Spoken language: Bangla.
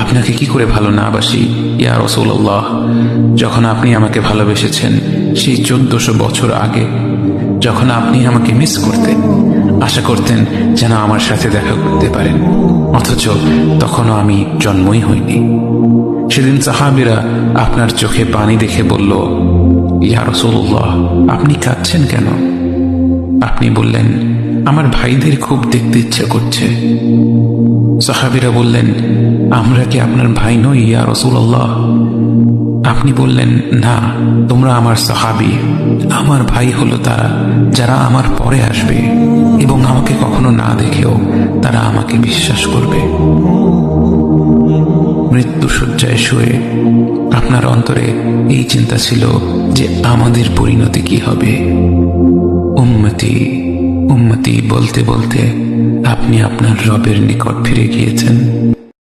আপনাকে কি করে ভালো না বাসি ইয়া রাসূলুল্লাহ। যখন আপনি আমাকে ভালোবেসেছেন সেই 1400 বছর আগে, যখন আপনি আমাকে মিস করতেন, আশা করতেন যেন আমার সাথে দেখা করতে পারেন, অথচ তখনও আমি জন্মই হইনি। সেদিন সাহাবীরা আপনার চোখে পানি দেখে বলল, ইয়া রাসূলুল্লাহ, আপনি কাঁদছেন কেন? আপনি বললেন, আমার ভাইদের খুব দেখতে ইচ্ছা করছে। সাহাবীরা বললেন, আমরা কি আপনার ভাই নই ইয়া রাসূলুল্লাহ? আপনি বললেন, না, তোমরা আমার সাহাবী। আমার ভাই হলো তারা যারা আমার পরে আসবে এবং আমাকে কখনো না দেখেও তারা আমাকে বিশ্বাস করবে। মৃত্যু শয্যায় শুয়ে আপনার অন্তরে এই চিন্তা ছিল যে আমাদের পরিণতি কি হবে। উম্মতি উম্মতি বলতে বলতে আপনি আপনার রবের নিকট ফিরে গিয়েছেন।